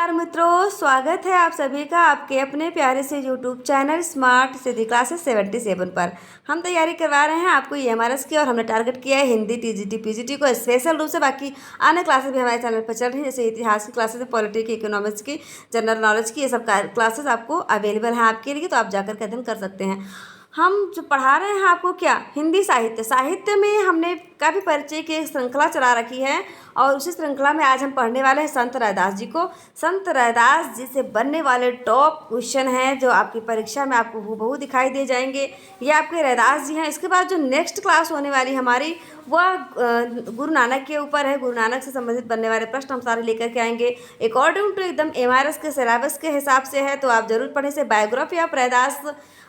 नमस्कार मित्रों, स्वागत है आप सभी का आपके अपने प्यारे से यूट्यूब चैनल स्मार्ट सिद्धि क्लासेस 77 पर। हम तैयारी करवा रहे हैं आपको एमआरएस की और हमने टारगेट किया है हिंदी टीजीटी पीजीटी को स्पेशल रूप से। बाकी अन्य क्लासेस भी हमारे चैनल पर चल रही है, जैसे इतिहास की क्लासेस है, पॉलिटी की, इकोनॉमिक्स की, जनरल नॉलेज की, ये सब क्लासेस आपको अवेलेबल हैं आपके लिए, तो आप जाकर के अध्ययन कर सकते हैं। हम जो पढ़ा रहे हैं आपको क्या, हिंदी साहित्य में हमने काफ़ी परिचय की एक श्रृंखला चला रखी है और उसी श्रृंखला में आज हम पढ़ने वाले हैं संत रैदास जी को। संत रैदास जी से बनने वाले टॉप क्वेश्चन हैं जो आपकी परीक्षा में आपको हूबहू दिखाई दे जाएंगे। ये आपके रैदास जी हैं। इसके बाद जो नेक्स्ट क्लास होने वाली हमारी वह गुरु नानक के ऊपर है। गुरु नानक से संबंधित बनने वाले प्रश्न हम सारे लेकर के आएंगे अकॉर्डिंग टू एकदम एमआरएस के सिलेबस के हिसाब से है, तो आप जरूर पढ़ें। से बायोग्राफी ऑफ रैदास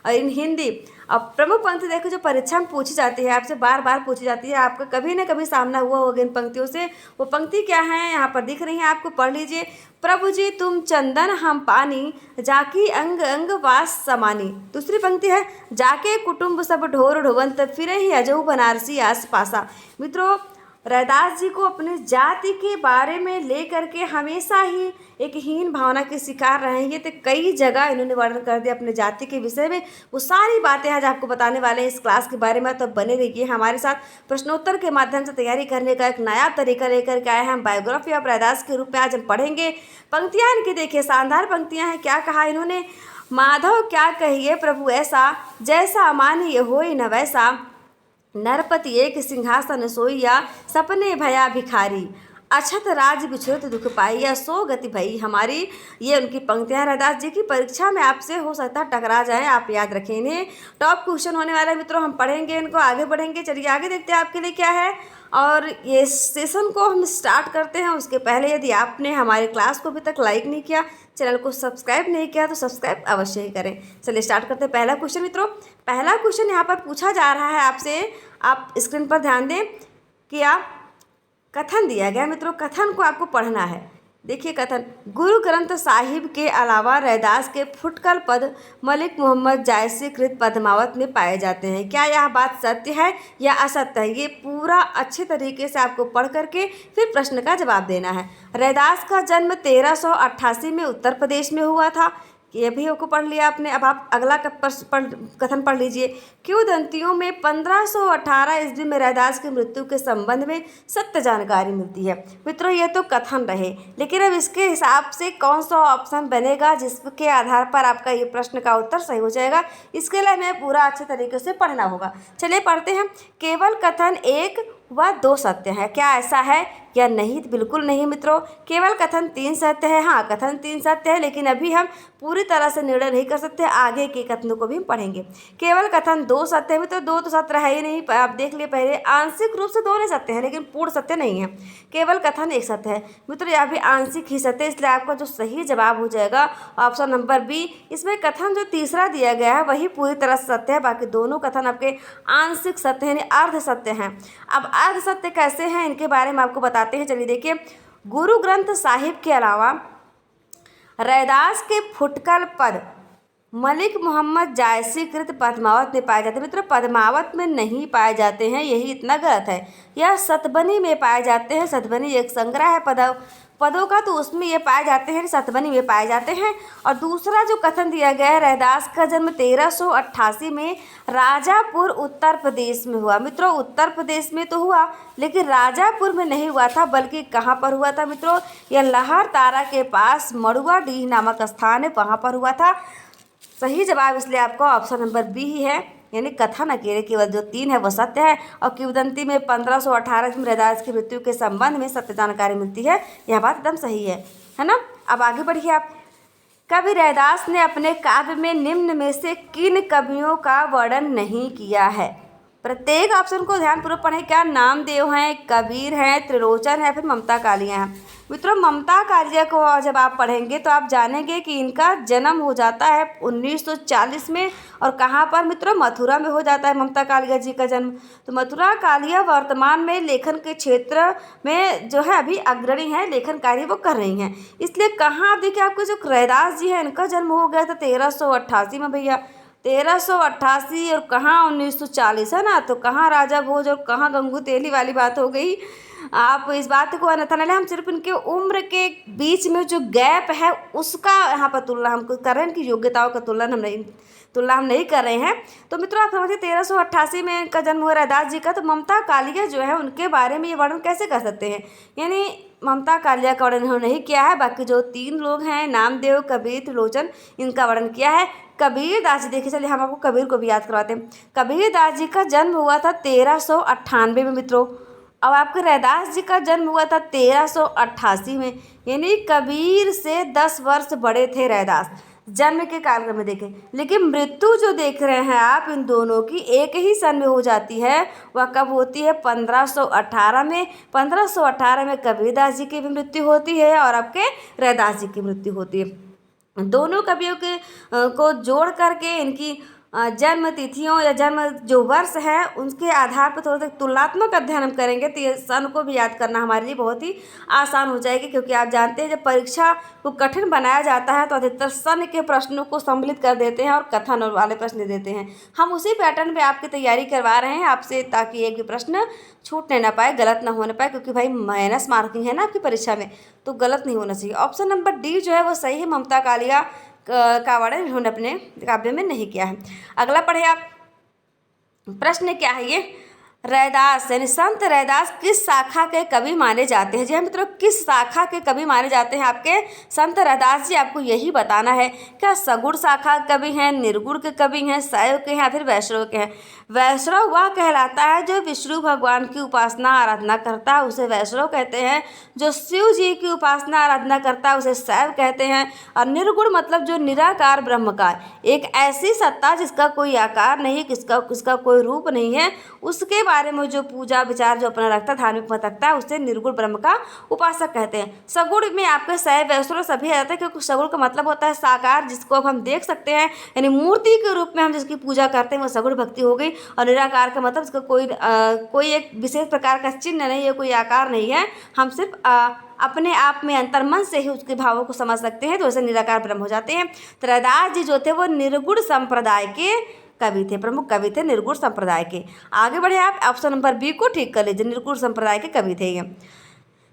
इन हिंदी। अब प्रमुख पंक्ति देखो जो परीक्षा में पूछी जाती है, आपसे बार बार पूछी जाती है, आपका कभी ना कभी सामना हुआ होगा इन पंक्तियों से। वो पंक्ति क्या है, यहाँ पर दिख रही है, आपको पढ़ लीजिए। प्रभु जी तुम चंदन हम पानी, जाकी अंग अंग वास समानी। दूसरी पंक्ति है, जाके कुटुंब सब ढोर ढोवंत, फिर ही अजऊ बनारसी आस पासा। मित्रों, रैदास जी को अपनी जाति के बारे में लेकर के हमेशा ही एक हीन भावना के शिकार रहे हैं। ये तो कई जगह इन्होंने वर्णन कर दिया अपने जाति के विषय में। वो सारी बातें आज आपको बताने वाले हैं इस क्लास के बारे में, तो बने रहिए हमारे साथ। प्रश्नोत्तर के माध्यम से तैयारी करने का एक नया तरीका लेकर के आए हैं हम। बायोग्राफी ऑफ रैदास के रूप में आज हम पढ़ेंगे। पंक्तियाँ इनकी देखिए, शानदार पंक्तियाँ हैं। क्या कहा इन्होंने, माधव क्या कहिए प्रभु ऐसा, जैसा मानिए होई न वैसा, नरपति एक सिंहासन सोइया, सपने भया भिखारी, अछत राज बिछुरत दुख पाइया, सो गति भई हमारी। ये उनकी पंक्तियां रैदास जी की। परीक्षा में आपसे हो सकता है टकरा जाए, आप याद रखें इन्हें। टॉप क्वेश्चन होने वाला है मित्रों, हम पढ़ेंगे इनको, आगे बढ़ेंगे। चलिए आगे देखते हैं आपके लिए क्या है। और ये सेशन को हम स्टार्ट करते हैं उसके पहले यदि आपने हमारे क्लास को अभी तक लाइक नहीं किया, चैनल को सब्सक्राइब नहीं किया, तो सब्सक्राइब अवश्य ही करें। चलिए स्टार्ट करते हैं। पहला क्वेश्चन मित्रों, पहला क्वेश्चन यहाँ पर पूछा जा रहा है आपसे। आप स्क्रीन पर ध्यान दें कि आप कथन दिया गया मित्रों, कथन को आपको पढ़ना है। देखिए कथन, गुरु ग्रंथ साहिब के अलावा रैदास के फुटकल पद मलिक मोहम्मद जायसी कृत पद्मावत में पाए जाते हैं। क्या यह बात सत्य है या असत्य है? ये पूरा अच्छे तरीके से आपको पढ़ करके फिर प्रश्न का जवाब देना है। रैदास का जन्म 1388 में उत्तर प्रदेश में हुआ था। ये भी आपको पढ़ लिया आपने। अब आप अगला कथन पढ़ लीजिए। किंवदंतियों में 1518 ईस्वी में रैदास की मृत्यु के संबंध में सत्य जानकारी मिलती है। मित्रों, ये तो कथन रहे, लेकिन अब इसके हिसाब से कौन सा ऑप्शन बनेगा जिसके आधार पर आपका ये प्रश्न का उत्तर सही हो जाएगा, इसके लिए हमें पूरा अच्छे तरीके से पढ़ना होगा। चलिए पढ़ते हैं। केवल कथन 1 व 2 सत्य है, क्या ऐसा है या नहीं? बिल्कुल नहीं मित्रों, केवल कथन 3 सत्य है। हाँ, कथन 3 सत्य है, लेकिन अभी हम पूरी तरह से निर्णय नहीं कर सकते, आगे के कथनों को भी हम पढ़ेंगे। केवल कथन 2 सत्य है मित्रों, 2 तो सत्य है ही नहीं। आप देख लिए पहले, आंशिक रूप से दोनों सत्य है लेकिन पूर्ण सत्य नहीं है। केवल कथन 1 सत्य है मित्रों, यह भी आंशिक ही सत्य है, इसलिए आपका जो सही जवाब हो जाएगा ऑप्शन नंबर बी। इसमें कथन जो तीसरा दिया गया है वही पूरी तरह से सत्य है, बाकी दोनों कथन आपके आंशिक सत्य हैं, यानी अर्ध सत्य हैं। अब अर्ध सत्य कैसे हैं इनके बारे में आपको बताते हैं। चलिए देखिए, गुरु ग्रंथ साहिब के अलावा रैदास के फुटकल पद मलिक मोहम्मद जायसी कृत पद्मावत में पाए जाते हैं। मित्रों, पद्मावत में नहीं पाए जाते हैं, यही इतना गलत है। यह सतबनी में पाए जाते हैं। सतबनी एक संग्रह है पदों का, तो उसमें ये पाए जाते हैं, सतबनी में पाए जाते हैं। और दूसरा जो कथन दिया गया है, रैदास का जन्म 1388 में राजापुर उत्तर प्रदेश में हुआ। मित्रों, उत्तर प्रदेश में तो हुआ लेकिन राजापुर में नहीं हुआ था, बल्कि कहाँ पर हुआ था मित्रों? यह लहर तारा के पास मड़ुआ डीह नामक स्थान है, वहाँ पर हुआ था। सही जवाब इसलिए आपका ऑप्शन नंबर बी ही है, यानी कथन अकेले केवल जो 3 है वो सत्य है। और किंवदंती में 1518 में रैदास की मृत्यु के संबंध में सत्य जानकारी मिलती है, यह बात एकदम सही है ना। अब आगे बढ़िए आप। कवि रैदास ने अपने काव्य में निम्न में से किन कवियों का वर्णन नहीं किया है? प्रत्येक ऑप्शन को ध्यानपूर्वक पढ़ें। क्या नामदेव हैं, कबीर हैं, त्रिलोचन है, फिर ममता कालिया हैं? मित्रों, ममता कालिया को जब आप पढ़ेंगे तो आप जानेंगे कि इनका जन्म हो जाता है 1940 में। और कहाँ पर मित्रों? मथुरा में हो जाता है ममता कालिया जी का जन्म। तो मथुरा कालिया वर्तमान में लेखन के क्षेत्र में जो है अभी अग्रणी है, लेखन कार्य वो कर रही हैं। इसलिए कहाँ आप देखिए, आपको जो रैदास जी है इनका जन्म हो गया था 1388 में भैया। 1388 और कहाँ 1940, है ना। तो कहाँ राजा भोज और कहाँ गंगू तेली वाली बात हो गई। आप इस बात को अन्यथा न लें, हम सिर्फ इनके उम्र के बीच में जो गैप है उसका यहाँ पर तुलना हम कर रहे हैं, इनकी योग्यताओं का तुलना हम नहीं कर रहे हैं। तो मित्रों आप समझिए 1388 में इनका जन्म हुआ रैदास जी का। तो ममता कालिया जो है उनके बारे में ये वर्णन कैसे कर सकते हैं, यानी ममता कालिया का वर्णन इन्होंने नहीं किया है। बाकी जो 3 लोग हैं नामदेव, कबीर, त्रिलोचन, इनका वर्णन किया है। कबीर दास जी, देखिए चलिए हम आपको कबीर को भी याद करवाते हैं। कबीर दास जी का जन्म हुआ था 1398 में मित्रों। अब आपके रैदास जी का जन्म हुआ था 1388 में, यानी कबीर से 10 वर्ष बड़े थे रैदास जन्म के काल में देखें। लेकिन मृत्यु जो देख रहे हैं आप इन दोनों की एक ही सन में हो जाती है। वह कब होती है? 1518 में। 1518 में कबीरदास जी की भी मृत्यु होती है और आपके रैदास जी की मृत्यु होती है। दोनों कवियों के को जोड़ करके इनकी जन्म तिथियों या जन्म जो वर्ष है उनके आधार पर थोड़ा सा तुलनात्मक अध्ययन हम करेंगे तो ये सन को भी याद करना हमारे लिए बहुत ही आसान हो जाएगी। क्योंकि आप जानते हैं जब परीक्षा को कठिन बनाया जाता है तो अधिकतर सन के प्रश्नों को सम्मिलित कर देते हैं और कथन वाले प्रश्न देते हैं। हम उसी पैटर्न पे आपकी तैयारी करवा रहे हैं आपसे, ताकि एक भी प्रश्न छूटने ना पाए, गलत ना होने पाए। क्योंकि भाई माइनस मार्किंग है ना आपकी परीक्षा में, तो गलत नहीं होना चाहिए। ऑप्शन नंबर डी जो है वो सही है। ममता कालिया का वर्णन इन्होंने अपने काव्य में नहीं किया है। अगला पढ़े आप। प्रश्न क्या है ये? रैदास यानी संत रैदास किस शाखा के कवि माने जाते हैं? जी हाँ मित्रों, किस शाखा के कवि माने जाते हैं आपके संत रैदास जी? आपको यही बताना है। क्या सगुण शाखा के कवि हैं, निर्गुण के कवि हैं, शैव के हैं या फिर वैष्णव के हैं? वैष्णव वह कहलाता है जो विष्णु भगवान की उपासना आराधना करता है, उसे वैष्णव कहते हैं। जो शिव जी की उपासना आराधना करता है उसे शैव कहते हैं। और निर्गुण मतलब जो निराकार ब्रह्मकार, एक ऐसी सत्ता जिसका कोई आकार नहीं, किसका कोई रूप नहीं है, उसके बारे में जो पूजा विचार जो अपना रखता है, धार्मिक मत रखता है, उसे निर्गुण ब्रह्म का उपासक कहते हैं। सगुण में आपके शैव वैष्णव सभी आ जाते हैं, क्योंकि सगुण का मतलब होता है साकार, जिसको अब हम देख सकते हैं, यानी मूर्ति के रूप में हम जिसकी पूजा करते हैं वो सगुण भक्ति हो गई। और निराकार का मतलब इसका कोई एक विशेष प्रकार का चिन्ह नहीं है, कोई आकार नहीं है, हम सिर्फ अपने आप में अंतर्मन से ही उसके भावों को समझ सकते हैं, तो ऐसे निराकार ब्रह्म हो जाते हैं। तो रैदास जी जो थे वो निर्गुण संप्रदाय के कवि थे, प्रमुख कवि थे निर्गुण संप्रदाय के। आगे बढ़े आप, ऑप्शन नंबर बी को ठीक कर लीजिए, निर्गुण संप्रदाय के कवि थे ये।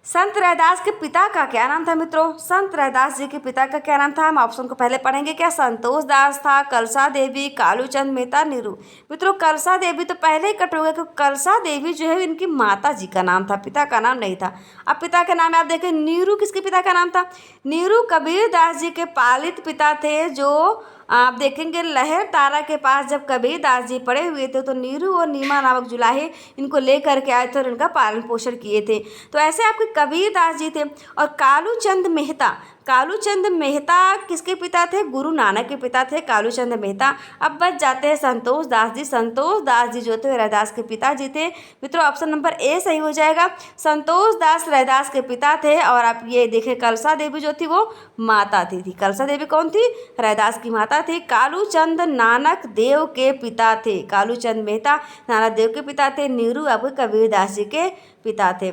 संत रैदास के पिता का क्या नाम था मित्रों? संत रैदास जी के पिता का क्या नाम था? हम ऑप्शन को पहले पढ़ेंगे। क्या संतोष दास था, कलसा देवी, कालूचंद मेहता, नीरू? मित्रों कलसा देवी तो पहले ही कट हो गया, क्योंकि कलसा देवी जो है इनकी माता जी का नाम था, पिता का नाम नहीं था। अब पिता का नाम आप देखें, नीरू किसके पिता का नाम था? नीरू कबीर दास जी के पालित पिता थे, जो आप देखेंगे लहर तारा के पास जब कबीर दास जी पड़े हुए थे तो नीरू और नीमा नामक जुलाहे इनको लेकर के आए थे और इनका पालन पोषण किए थे। तो ऐसे आपके कबीर दास जी थे। और कालूचंद मेहता किसके पिता थे? गुरु नानक के पिता थे कालूचंद मेहता। अब बच जाते हैं संतोष दास जी। संतोष दास जी जो थे रैदास के पिताजी थे। मित्रों ऑप्शन नंबर ए सही हो जाएगा। संतोष दास रैदास के पिता थे। और आप ये देखें कलसा देवी जो थी वो माता थी। कलसा देवी कौन थी? रैदास की माता थी। कालूचंद नानक देव के पिता थे। कालूचंद मेहता नानक देव के पिता थे। नीरू आपके कबीर दास जी के पिता थे।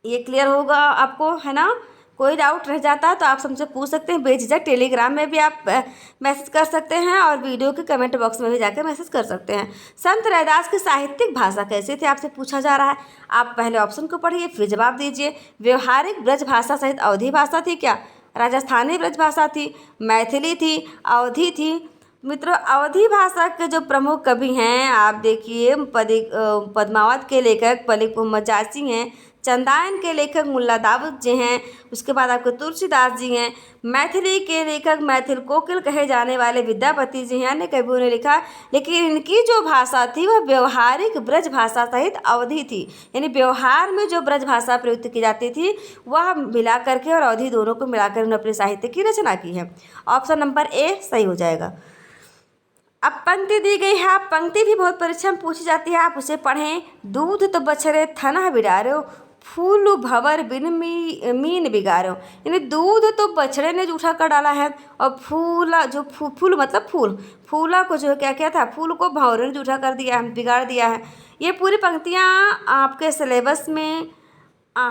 ये क्लियर होगा आपको, है ना? कोई डाउट रह जाता तो आप हमसे पूछ सकते हैं बेझिझक। टेलीग्राम में भी आप मैसेज कर सकते हैं और वीडियो के कमेंट बॉक्स में भी जाकर मैसेज कर सकते हैं। संत रैदास की साहित्यिक भाषा कैसी थी आपसे पूछा जा रहा है। आप पहले ऑप्शन को पढ़िए फिर जवाब दीजिए। व्यवहारिक ब्रज भाषा सहित अवधी भाषा थी क्या? राजस्थानी ब्रज भाषा थी, मैथिली थी, अवधी थी? मित्रों अवधी भाषा के जो प्रमुख कवि हैं आप देखिए, पद्मावत के लेखक मलिक मोहम्मद जासी हैं, चंदायन के लेखक मुल्ला दाऊद जी हैं, उसके बाद आपके तुलसीदास जी हैं। मैथिली के लेखक मैथिल कोकिल कहे जाने वाले विद्यापति जी हैं, अन्य कवियों ने लिखा। लेकिन इनकी जो भाषा थी वह व्यवहारिक ब्रज भाषा सहित अवधी थी, यानी व्यवहार में जो ब्रज भाषा प्रयुक्त की जाती थी वह मिला करके और अवधी दोनों को मिलाकर उन्होंने अपने साहित्य की रचना की है। ऑप्शन नंबर ए सही हो जाएगा। अब पंक्ति दी गई है, आप पंक्ति भी बहुत परीक्षा में पूछी जाती है, आप उसे पढ़ें। दूध तो बछड़े थना बिडारो, फूल भंवर बिन मीन बिगारो। यानी दूध तो बछड़े ने जूठा कर डाला है और फूला जो फूल मतलब फूला को जो क्या किया था, फूल को भंवर ने जूठा कर दिया है, बिगाड़ दिया है। ये पूरी पंक्तियाँ आपके सिलेबस में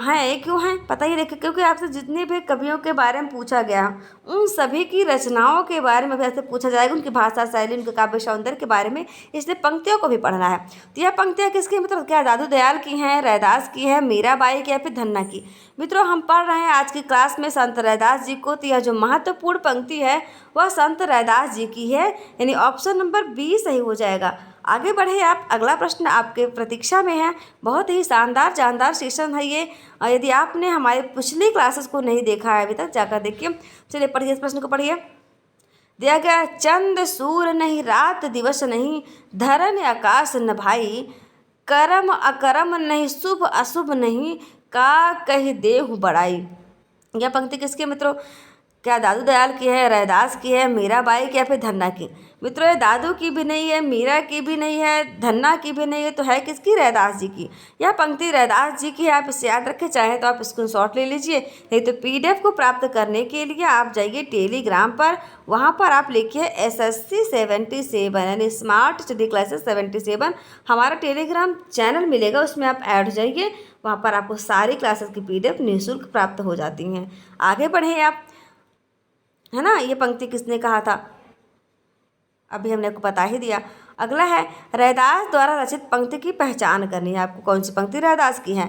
हैं क्यों हैं पता ही देखिए, क्योंकि आपसे जितने भी कवियों के बारे में पूछा गया उन सभी की रचनाओं के बारे में भी आपसे पूछा जाएगा, उनकी भाषा शैली, उनके काव्य सौंदर्य के बारे में, इसलिए पंक्तियों को भी पढ़ना है। तो यह पंक्तियाँ किसकी, मतलब क्या दादू दयाल की हैं, रैदास की है, मीराबाई की या फिर धन्ना की। मित्रों हम पढ़ रहे हैं आज की क्लास में संत रैदास जी को। तो यह जो महत्वपूर्ण पंक्ति है वह संत रैदास जी की है, यानी ऑप्शन नंबर बी सही हो जाएगा। आगे बढ़े आप, अगला प्रश्न आपके प्रतीक्षा में है। बहुत ही शानदार जानदार सेशन है ये। यदि आपने हमारे पिछली क्लासेस को नहीं देखा है अभी तक, जाकर देखिए। चलिए पढ़िए, इस प्रश्न को पढ़िए। दिया गया, चंद सूर नहीं, रात दिवस नहीं, धरन आकाश न भाई, करम अकरम नहीं, शुभ अशुभ नहीं, का कही देहु बड़ाई। यह पंक्ति किसकी है मित्रों? क्या दादू दयाल की है, रैदास की है, मीराबाई की या फिर धन्ना की। मित्रों ये दादू की भी नहीं है, मीरा की भी नहीं है, धन्ना की भी नहीं है, तो है किसकी? रैदास जी की। यह पंक्ति रैदास जी की है, आप इसे याद रखें। चाहें तो आप स्क्रीनशॉट ले लीजिए, नहीं तो पीडीएफ को प्राप्त करने के लिए आप जाइए टेलीग्राम पर। वहाँ पर आप लिखिए SSC 77 यानी स्मार्ट स्टडी क्लासेस 77 हमारा टेलीग्राम चैनल मिलेगा, उसमें आप ऐड हो जाइए। वहाँ पर आपको सारी क्लासेस की पीडीएफ निःशुल्क प्राप्त हो जाती हैं। आगे बढ़े आप, है ना। ये पंक्ति किसने कहा था, अभी हमने आपको बता ही दिया। अगला है, रैदास द्वारा रचित पंक्ति की पहचान करनी है आपको। कौन सी पंक्ति रैदास की है?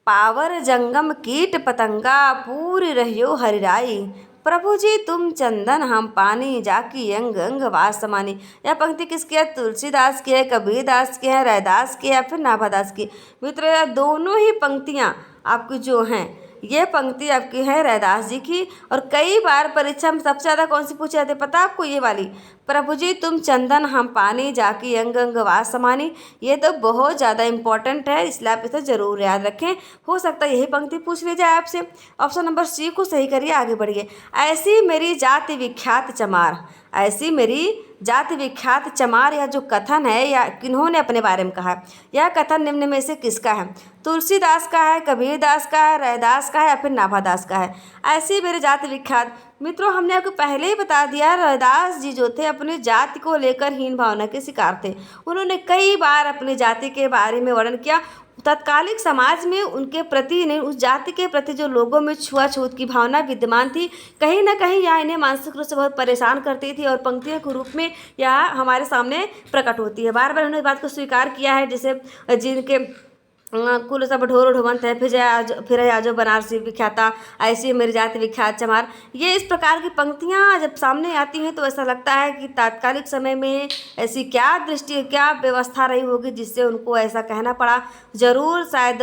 पावर जंगम कीट पतंगा, पूरी रहियो हरिराई, प्रभु जी तुम चंदन हम पानी, जाकी अंग अंग वास समानी। यह पंक्ति किसकी है? तुलसीदास की है, कबीरदास की है, रैदास की है या फिर नाभादास की। मित्रों यह दोनों ही पंक्तियाँ आपकी जो हैं, ये पंक्ति आपकी है रैदास जी की। और कई बार परीक्षा में सबसे ज़्यादा कौन सी पूछी जाती है पता आपको? ये वाली, प्रभु जी तुम चंदन हम पानी, जाकी अंग अंग वास समानी। ये तो बहुत ज़्यादा इंपॉर्टेंट है, इसलिए आप इसे ज़रूर याद रखें। हो सकता है यही पंक्ति पूछ ली जाए आपसे। ऑप्शन नंबर सी को सही करिए, आगे बढ़िए। ऐसी मेरी जाति विख्यात चमार, ऐसी मेरी जाति विख्यात चमार, यह जो कथन है या किन्होंने अपने बारे में कहा, यह कथन निम्न में से किसका है? तुलसीदास का है, कबीरदास का है, रैदास का है या फिर नाभादास का है? ऐसी मेरी जाति विख्यात। मित्रों हमने आपको पहले ही बता दिया, रैदास जी जो थे अपनी जाति को लेकर हीन भावना के शिकार थे। उन्होंने कई बार अपनी जाति के बारे में वर्णन किया। तत्कालिक समाज में उनके प्रति नहीं, उस जाति के प्रति जो लोगों में छुआछूत की भावना विद्यमान थी, कहीं ना कहीं यह इन्हें मानसिक रूप से बहुत परेशान करती थी और पंक्तियों के रूप में यह हमारे सामने प्रकट होती है। बार बार उन्होंने इस बात को स्वीकार किया है, जैसे जिनके कुल सब ढोर ढोवंत है, फिर आजो बनारसी विख्याता, ऐसी मेरी जाति विख्यात चमार। ये इस प्रकार की पंक्तियाँ जब सामने आती हैं तो ऐसा लगता है कि तात्कालिक समय में ऐसी क्या दृष्टि, क्या व्यवस्था रही होगी जिससे उनको ऐसा कहना पड़ा। ज़रूर शायद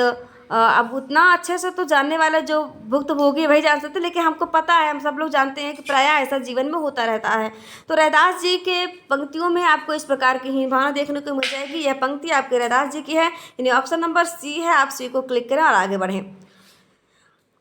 अब उतना अच्छे से तो जानने वाले जो भुक्तभोगी वही जान सकते, लेकिन हमको पता है, हम सब लोग जानते हैं कि प्रायः ऐसा जीवन में होता रहता है। तो रैदास जी के पंक्तियों में आपको इस प्रकार की हीन भावना देखने को मिल जाएगी। यह पंक्ति आपके रैदास जी की है, यानी ऑप्शन नंबर सी है। आप सी को क्लिक करें और आगे बढ़ें।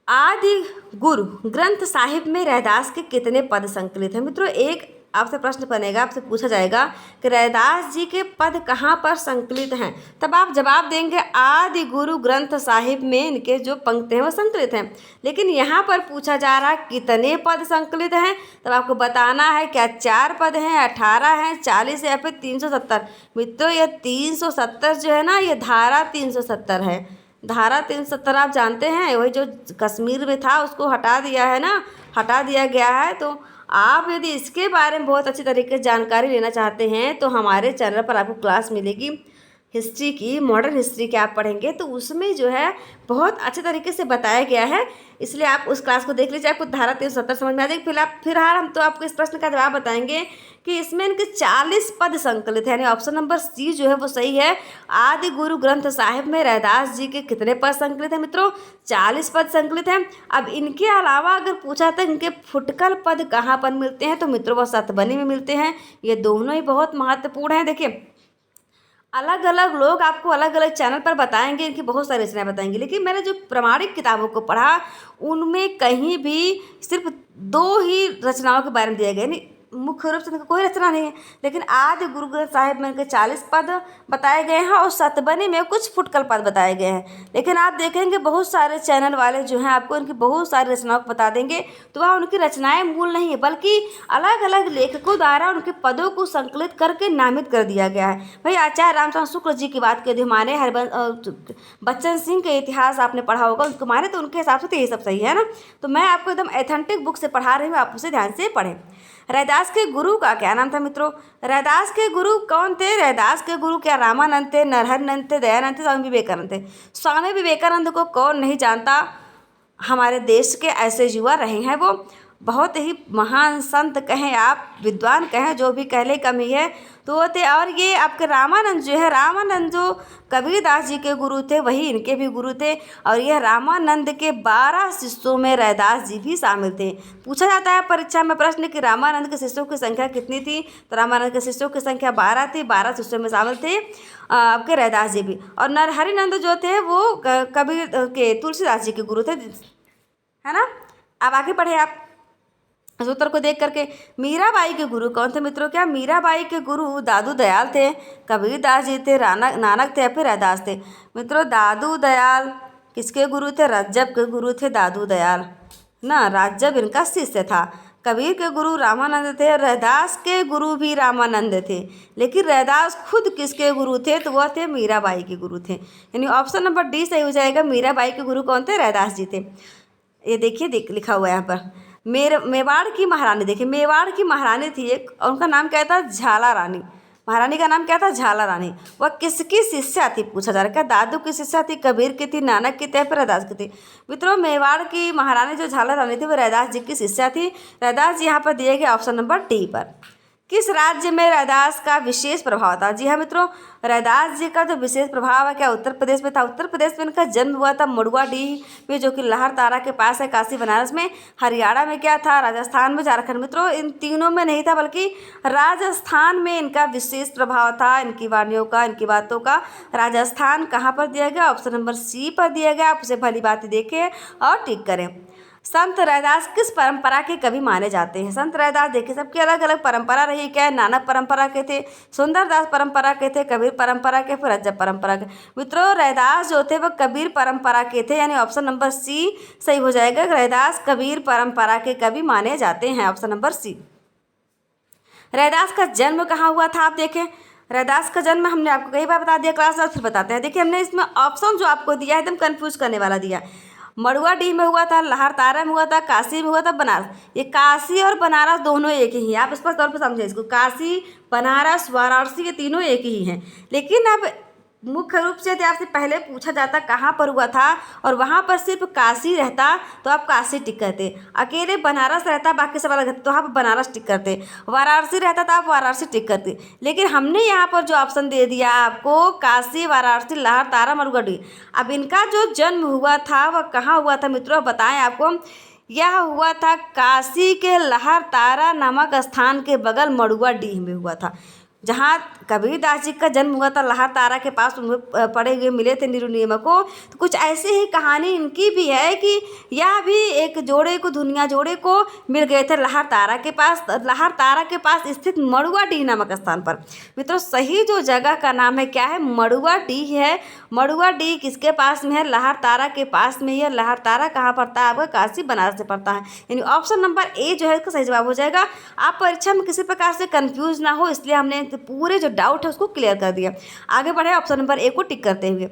आदि गुरु ग्रंथ साहिब में रैदास के कितने पद संकलित हैं? मित्रों एक आपसे प्रश्न बनेगा, आपसे पूछा जाएगा कि रैदास जी के पद कहाँ पर संकलित हैं, तब आप जवाब देंगे आदि गुरु ग्रंथ साहिब में इनके जो पंक्ति हैं वो संकलित हैं। लेकिन यहाँ पर पूछा जा रहा है कितने पद संकलित हैं, तब आपको बताना है क्या 4 पद हैं, 18 हैं, 40 या फिर 370। मित्रों ये 370 जो है ना, ये धारा 370 है। धारा 370 आप जानते हैं, वही जो कश्मीर में था उसको हटा दिया है ना, हटा दिया गया है। तो आप यदि इसके बारे में बहुत अच्छी तरीके से जानकारी लेना चाहते हैं तो हमारे चैनल पर आपको क्लास मिलेगी हिस्ट्री की, मॉडर्न हिस्ट्री की आप पढ़ेंगे तो उसमें जो है बहुत अच्छे तरीके से बताया गया है, इसलिए आप उस क्लास को देख लीजिए, आपको धारा 370 समझ में आ जाएगी। फिलहाल हम तो आपको इस प्रश्न का जवाब बताएंगे कि इसमें इनके 40 पद संकलित है, यानी ऑप्शन नंबर सी जो है वो सही है। आदि गुरु ग्रंथ साहिब में रैदास जी के कितने पद संकलित हैं मित्रों? 40 पद संकलित हैं। अब इनके अलावा अगर पूछा था इनके फुटकल पद कहाँ पर मिलते हैं, तो मित्रों वो सतबनी में मिलते हैं। ये दोनों ही बहुत महत्वपूर्ण हैं। देखिए अलग अलग लोग आपको अलग अलग चैनल पर बताएंगे, इनकी बहुत सारी रचनाएं बताएंगे, लेकिन मैंने जो प्रामाणिक किताबों को पढ़ा उनमें कहीं भी सिर्फ 2 ही रचनाओं के बारे में दिया गया, मुख्य रूप से इनका कोई रचना नहीं है। लेकिन आदि गुरु ग्रंथ साहिब में इनके 40 पद बताए गए हैं और सतबनी में कुछ फुटकल पद बताए गए हैं। लेकिन आप देखेंगे बहुत सारे चैनल वाले जो हैं आपको इनकी बहुत सारी रचनाओं को बता देंगे, तो वह उनकी रचनाएं मूल नहीं है, बल्कि अलग अलग लेखकों द्वारा उनके पदों को संकलित करके नामित कर दिया गया है। भाई आचार्य रामचंद्र शुक्ल जी की बात कर हमारे बच्चन सिंह के इतिहास आपने पढ़ा होगा, उनको माने तो उनके हिसाब से तो ये सब सही है ना। तो मैं आपको एकदम एथेंटिक बुक से पढ़ा रही हूँ, आप उसे ध्यान से पढ़ें। रैदास के गुरु का क्या नाम था मित्रों? रैदास के गुरु कौन थे? रैदास के गुरु क्या रामानंद थे, नरहरिनंद थे, दयानंद थे, स्वामी विवेकानंद थे? स्वामी विवेकानंद को कौन नहीं जानता? हमारे देश के ऐसे युवा रहे हैं, वो बहुत ही महान संत कहें आप, विद्वान कहें, जो भी कहले कमी है तो वो थे। और ये आपके रामानंद जो है, रामानंद जो कबीरदास जी के गुरु थे वही इनके भी गुरु थे। और यह रामानंद के 12 शिष्यों में रैदास जी भी शामिल थे। पूछा जाता है परीक्षा में प्रश्न कि रामानंद के शिष्यों की संख्या कितनी थी, तो रामानंद के शिष्यों की संख्या 12 थी। 12 शिष्यों में शामिल थे आपके रैदास जी भी। और नरहरिनंद जो थे वो कबीर के तुलसीदास जी के गुरु थे, है ना। अब आगे बढ़े आप इस उत्तर को देख करके। मीराबाई के गुरु कौन थे मित्रों? क्या मीराबाई के गुरु दादू दयाल थे, कबीरदास जी थे, नानक थे या फिर रैदास थे? मित्रों दादू दयाल किसके गुरु थे? रज्जब के गुरु थे दादू दयाल ना, रज्जब इनका शिष्य था। कबीर के गुरु रामानंद थे, रैदास के गुरु भी रामानंद थे। लेकिन रैदास खुद किसके गुरु थे? तो वह थे मीराबाई के गुरु थे। यानी ऑप्शन नंबर डी सही हो जाएगा। मीराबाई के गुरु कौन थे? रैदास जी थे। ये देखिए लिखा हुआ है यहाँ पर। मेवाड़ की महारानी, देखिए मेवाड़ की महारानी थी एक, और उनका नाम क्या था? झाला रानी। महारानी का नाम क्या था? झाला रानी। वह किसकी शिष्या थी पूछा जा रहा है। क्या दादू की शिष्या थी, कबीर की थी, नानक की थी, फिर रैदास की थी? मित्रों मेवाड़ की महारानी जो झाला रानी थी वो रैदास जी की शिष्या थी। रैदास जी यहाँ पर दिए गए ऑप्शन नंबर डी पर। किस राज्य में रैदास का विशेष प्रभाव था? जी हाँ मित्रों, रैदास जी का जो विशेष प्रभाव है क्या उत्तर प्रदेश में था? उत्तर प्रदेश में इनका जन्म हुआ था मड़ुआडीह में, जो कि लहरतारा के पास है, काशी बनारस में। हरियाणा में क्या था? राजस्थान में, झारखंड। मित्रों इन तीनों में नहीं था, बल्कि राजस्थान में इनका विशेष प्रभाव था, इनकी वाणियों का, इनकी बातों का। राजस्थान कहाँ पर दिया गया? ऑप्शन नंबर सी पर दिया गया। आप उसे भली बात देखें और टिक करें। संत रैदास किस परंपरा के कवि माने जाते हैं? संत रैदास देखिए सबकी अलग अलग परंपरा रही। क्या है? नानक परंपरा के थे, सुंदरदास परंपरा के थे, कबीर परंपरा के, फिर रज्जब परंपरा के। मित्रों रैदास जो थे वह कबीर परंपरा के थे, यानी ऑप्शन नंबर सी सही हो जाएगा। रैदास कबीर परंपरा के कवि माने जाते हैं, ऑप्शन नंबर सी। रैदास का जन्म कहाँ हुआ था? आप देखें रैदास का जन्म हमने आपको कई बार बता दिया क्लास में, फिर बताते हैं। देखिए हमने इसमें ऑप्शन जो आपको दिया है एकदम कंफ्यूज करने वाला दिया। मड़ुआडीह में हुआ था, लहरतारा में हुआ था, काशी में हुआ था, बनारस। ये काशी और बनारस दोनों एक ही हैं, आप स्पष्ट तौर पर समझें इसको। काशी, बनारस, वाराणसी ये तीनों एक ही हैं। लेकिन अब मुख्य रूप से यदि आपसे पहले पूछा जाता कहाँ पर हुआ था और वहाँ पर सिर्फ काशी रहता तो आप काशी टिक करते, अकेले बनारस रहता बाकी सब अलग तो आप बनारस टिक करते, वाराणसी रहता तो आप वाराणसी टिक करते। लेकिन हमने यहाँ पर जो ऑप्शन दे दिया आपको काशी, वाराणसी, लहरतारा, मड़ुआडीह। अब इनका जो जन्म हुआ था वह कहाँ हुआ था मित्रों? बताएं आपको। यह हुआ था काशी के लहरतारा नामक स्थान के बगल मड़ुआडीह में हुआ था, जहाँ कबीरदास जी का जन्म हुआ था। लहरतारा के पास उन्हें पड़े हुए मिले थे नीरू नियमक को। तो कुछ ऐसी ही कहानी इनकी भी है कि यह भी एक जोड़े को, दुनिया जोड़े को मिल गए थे लहरतारा के पास, लहरतारा के पास स्थित मड़ुआडीह नामक स्थान पर। मित्रों सही जो जगह का नाम है क्या है? मड़ुआडीह है। मड़ुआडीह किसके पास में है? लहरतारा के पास में है। लहरतारा कहाँ पड़ता है? आपका काशी बनारस से पड़ता है, यानी ऑप्शन नंबर ए जो है इसका सही जवाब हो जाएगा। आप परीक्षा में किसी प्रकार से कंफ्यूज ना हो, इसलिए हमने पूरे जो डाउट है उसको क्लियर कर दिया। आगे बढ़े ऑप्शन नंबर ए को टिक करते हुए।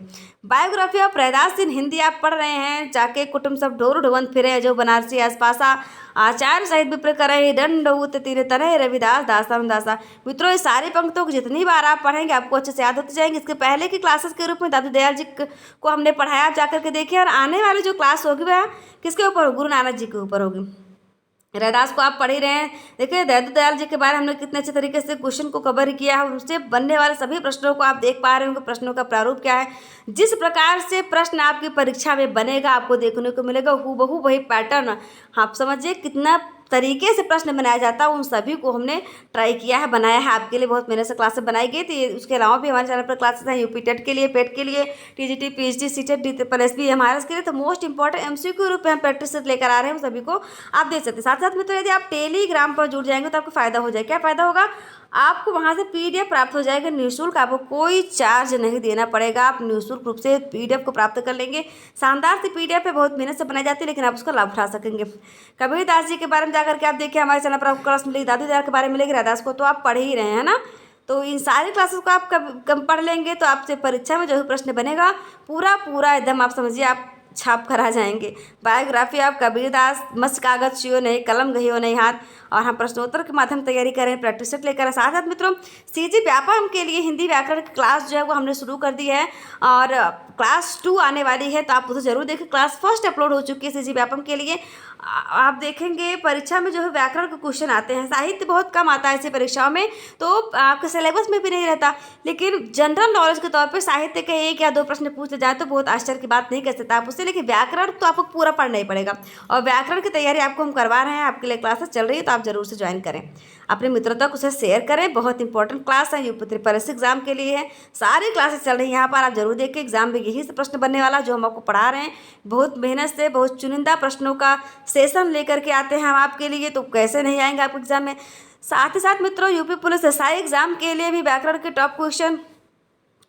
बायोग्राफी ऑफ रैदास इन हिंदी आप पढ़ रहे हैं। जाके कुटुंब सब ढोर ढोवन फिरे, जो बनारसी आसपासा आचार्य सहित विप्र करे, दंड उत तीर तरह रविदास दासा दासा। मित्रों ये सारी पंक्तियों को जितनी बार आप पढ़ेंगे आपको अच्छे से याद होते जाएंगे। इसके पहले की क्लासेस के रूप में दादू दयाल जी को हमने पढ़ाया, आप जाकर के देखिए। और आने वाली जो क्लास होगी वह किसके ऊपर होगी? गुरु नानक जी के ऊपर होगी। रैदास को आप पढ़ ही रहे हैं। देखिए दादू दयाल जी के बारे में हमने कितने अच्छे तरीके से क्वेश्चन को कवर किया है। उनसे बनने वाले सभी प्रश्नों को आप देख पा रहे होंगे, प्रश्नों का प्रारूप क्या है। जिस प्रकार से प्रश्न आपकी परीक्षा में बनेगा आपको देखने को मिलेगा हूबहू वही पैटर्न। आप समझिए कितना तरीके से प्रश्न बनाया जाता है उन सभी को हमने ट्राई किया है, बनाया है आपके लिए। बहुत मेहनत से क्लासेस बनाई गई थी। उसके अलावा भी हमारे चैनल पर क्लासेस हैं यूपी टेट के लिए, पेट के लिए, TGT, PhD, CTET, DSSB MRS के लिए। तो मोस्ट इंपॉर्टेंट एमसीक्यू रूप में हम प्रैक्टिस लेकर आ रहे हैं, सभी को आप देख सकते हैं। साथ साथ में तो यदि आप टेलीग्राम पर जुड़ जाएंगे तो आपको फायदा हो जाएगा। क्या फायदा होगा? आपको वहाँ से PDF प्राप्त हो जाएगा निःशुल्क, आपको कोई चार्ज नहीं देना पड़ेगा। आप निःशुल्क रूप से PDF को प्राप्त कर लेंगे। शानदार सी PDF है, बहुत मेहनत से बनाई जाती है, लेकिन आप उसका लाभ उठा सकेंगे। कबीरदास जी के बारे में जाकर के आप देखिए, हमारे चैनल पर आपको क्लास मिलेगी। दादू दार के बारे में मिलेगी, रैदास को तो आप पढ़ ही रहे हैं ना। तो इन सारी क्लासेस को आप कब पढ़ लेंगे तो आपसे परीक्षा में जो भी प्रश्न बनेगा पूरा पूरा एकदम आप समझिए आप छाप कर आ जाएंगे। बायोग्राफी आप कबीरदास, मस्त कागज छुओ नहीं, कलम गहियो नहीं हाथ। और हम प्रश्नोत्तर के माध्यम तैयारी करें, प्रैक्टिस सेट लेकर। साथ साथ मित्रों CG व्यापम के लिए हिंदी व्याकरण की क्लास जो है वो हमने शुरू कर दी है और क्लास 2 आने वाली है, तो आप उसे जरूर देखें। क्लास 1 अपलोड हो चुकी है CG व्यापम के लिए। आप देखेंगे परीक्षा में जो है व्याकरण के क्वेश्चन आते हैं, साहित्य बहुत कम आता है ऐसी परीक्षाओं में, तो आपके सिलेबस में भी नहीं रहता। लेकिन जनरल नॉलेज के तौर पे साहित्य के 1 या 2 प्रश्न पूछे जाए तो बहुत आश्चर्य की बात नहीं कर सकता आप उससे। लेकिन व्याकरण तो आपको पूरा पढ़ना ही पड़ेगा, और व्याकरण की तैयारी आपको हम करवा रहे हैं, आपके लिए क्लासेस चल रही है, तो आप जरूर से ज्वाइन करें। अपने मित्रों तक उसे शेयर करें। बहुत इंपॉर्टेंट क्लास है, यूपी ट्रिपल एग्जाम के लिए है। सारी क्लासेस चल रही हैं यहाँ पर, आप जरूर देखिए। एग्जाम में यही से प्रश्न बनने वाला जो हम आपको पढ़ा रहे हैं। बहुत मेहनत से बहुत चुनिंदा प्रश्नों का सेशन लेकर के आते हैं हम आपके लिए, तो कैसे नहीं आएंगे आपके एग्जाम में। साथ ही साथ मित्रों यूपी पुलिस SI एग्जाम के लिए भी व्याकरण के टॉप क्वेश्चन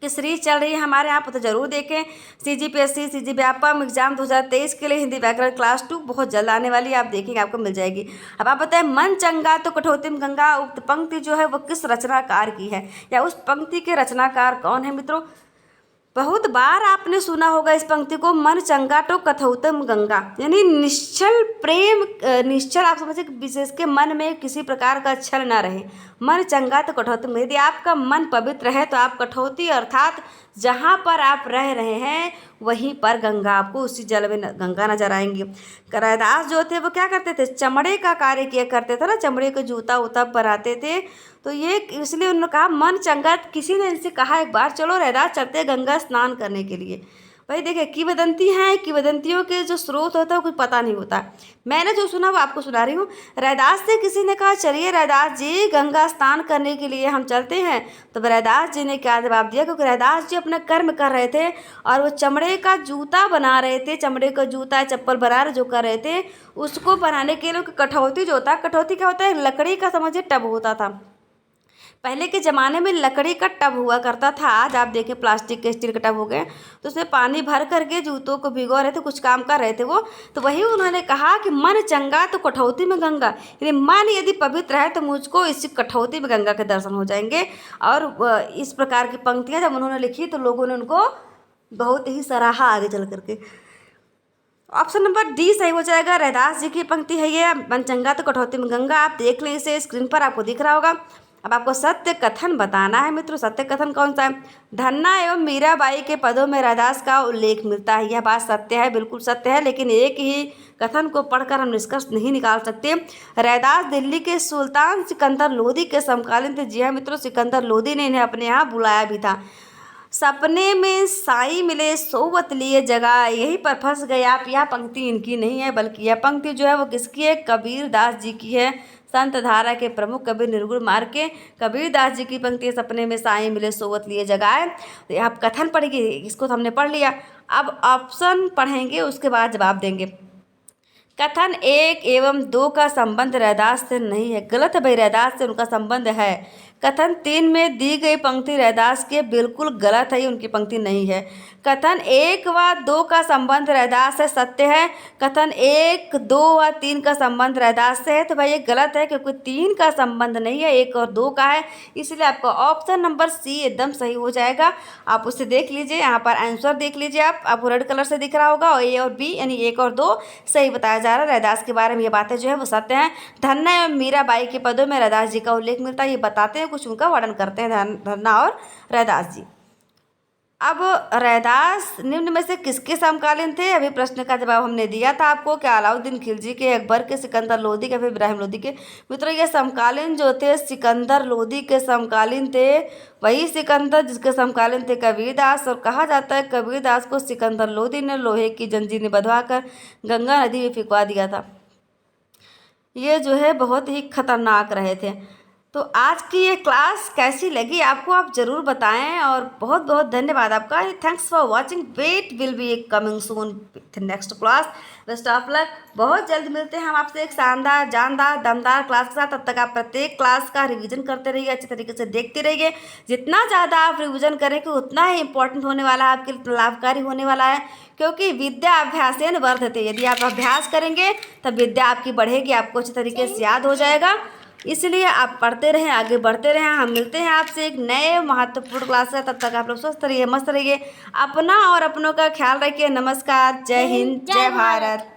की सीरीज चल रही है हमारे यहाँ पर, तो जरूर देखें। CGPSC CG व्यापम एग्जाम 2023 के लिए हिंदी व्याकरण क्लास 2 बहुत जल्द आने वाली है, आप देखेंगे आपको मिल जाएगी। अब आप बताएं, मन चंगा तो कठौती में गंगा उक्त पंक्ति जो है वो किस रचनाकार की है, या उस पंक्ति के रचनाकार कौन है मित्रों? बहुत बार आपने सुना होगा इस पंक्ति को, मन चंगा तो कथौतम गंगा, यानी निश्चल प्रेम, निश्चल आप समझे विशेष के मन में किसी प्रकार का छल ना रहे। मन चंगा तो कठौतम, यदि आपका मन पवित्र है तो आप कठौती अर्थात जहाँ पर आप रह रहे हैं वहीं पर गंगा आपको उसी जल में गंगा नजर आएंगी। रैदास जो थे वो क्या करते थे? चमड़े का कार्य किया करते थे ना, चमड़े के जूता उता बनाते थे। तो ये इसलिए उन्होंने कहा मन चंगा। किसी ने इनसे कहा एक बार, चलो रैदास चलते गंगा स्नान करने के लिए। भाई देखिए किंवदंती हैं, किंवदंतियों के जो स्रोत होता है वो कुछ पता नहीं होता। मैंने जो सुना वो आपको सुना रही हूँ। रैदास से किसी ने कहा चलिए रैदास जी गंगा स्नान करने के लिए हम चलते हैं। तो रैदास जी ने क्या जवाब दिया? क्योंकि रैदास जी अपना कर्म कर रहे थे और वो चमड़े का जूता बना रहे थे, चमड़े का जूता चप्पल बना रहे जो कर रहे थे, उसको बनाने के लिए कठौती जो होता है, कठौती क्या होता है? लकड़ी का समझिए टब होता था। पहले के ज़माने में लकड़ी का टब हुआ करता था। आज आप देखें प्लास्टिक के, स्टील के टब हो गए, तो उसमें पानी भर करके जूतों को भिगो रहे थे, कुछ काम कर रहे थे वो। तो वही उन्होंने कहा कि मन चंगा तो कठौती में गंगा, यानी मन यदि पवित्र है तो मुझको इस कठौती में गंगा के दर्शन हो जाएंगे। और इस प्रकार की पंक्तियाँ जब उन्होंने लिखी तो लोगों ने उनको बहुत ही सराहा आगे चल करके। ऑप्शन नंबर D सही हो जाएगा। रैदास जी की पंक्ति है ये, मन चंगा तो कठौती में गंगा। आप देख लें इसे, स्क्रीन पर आपको दिख रहा होगा। अब आपको सत्य कथन बताना है मित्रों। सत्य कथन कौन सा है? धन्ना एवं मीराबाई के पदों में रैदास का उल्लेख मिलता है। यह बात सत्य है, बिल्कुल सत्य है, लेकिन एक ही कथन को पढ़कर हम निष्कर्ष नहीं निकाल सकते। रैदास दिल्ली के सुल्तान सिकंदर लोदी के समकालीन थे। जी हाँ मित्रों, सिकंदर लोदी ने इन्हें अपने यहाँ बुलाया भी था। सपने में साई मिले सोवत लिए जगह, यहीं पर फंस गए आप। यह पंक्ति इनकी नहीं है, बल्कि यह पंक्ति जो है वो किसकी है? कबीर दास जी की है। संत धारा के प्रमुख कबीर निर्गुण मार्ग के कबीर दास जी की पंक्ति, सपने में साई मिले सोवत लिए जगाए। तो आप कथन पढ़िए, इसको तो हमने पढ़ लिया। अब ऑप्शन पढ़ेंगे, उसके बाद जवाब देंगे। कथन 1 एवं 2 का संबंध रैदास से नहीं है, गलत है भाई, रैदास से उनका संबंध है। कथन 3 में दी गई पंक्ति रैदास के बिल्कुल गलत है, ये उनकी पंक्ति नहीं है। कथन 1 व 2 का संबंध रैदास से सत्य है। कथन 1, 2 व 3 का संबंध रैदास से है, तो भाई ये गलत है, क्योंकि 3 का संबंध नहीं है, 1 और 2 का है। इसलिए आपका ऑप्शन नंबर C एकदम सही हो जाएगा। आप उसे देख लीजिए, यहाँ पर आंसर देख लीजिए, आपको रेड कलर से दिख रहा होगा, और A और B यानी 1 और 2 सही बताया जा रहा है। रैदास के बारे में ये बातें जो है वो सत्य हैं। धन्ना एवं मीराबाई के पदों में रैदास जी का उल्लेख मिलता है, ये बताते हैं, कुछ उनका वर्णन करते हैं धन्ना और रैदास जी। अब रैदास निम्न में से किसके समकालीन थे? अभी प्रश्न का जवाब हमने दिया था आपको, क्या अलाउद्दीन खिलजी के, अकबर के, सिकंदर लोदी के, फिर इब्राहिम लोदी के। मित्रों ये समकालीन जो थे सिकंदर लोदी के समकालीन थे, वही सिकंदर जिसके समकालीन थे कबीरदास। और कहा जाता है कबीरदास को सिकंदर लोदी ने लोहे की जंजीर में बंधवा कर गंगा नदी में फिकवा दिया था। ये जो है बहुत ही खतरनाक रहे थे। तो आज की ये क्लास कैसी लगी आपको, आप ज़रूर बताएं। और बहुत बहुत धन्यवाद आपका। Thanks for watching. Weight will be coming soon with next class. Best of luck. बहुत जल्द मिलते हैं हम आपसे एक शानदार, जानदार, दमदार क्लास के साथ। तब तक आप प्रत्येक क्लास का रिवीजन करते रहिए, अच्छे तरीके से देखते रहिए। जितना ज़्यादा आप रिवीजन करेंगे उतना ही इंपॉर्टेंट होने वाला है, आपके लिए लाभकारी होने वाला है। क्योंकि विद्या अभ्यासेन वर्धते, यदि आप अभ्यास करेंगे तब विद्या आपकी बढ़ेगी, आपको अच्छे तरीके से याद हो जाएगा। इसलिए आप पढ़ते रहें, आगे बढ़ते रहें। हम मिलते हैं आपसे एक नए महत्वपूर्ण क्लास से। तब तक आप लोग स्वस्थ रहिए, मस्त रहिए, अपना और अपनों का ख्याल रखिए। नमस्कार, जय हिंद, जय भारत।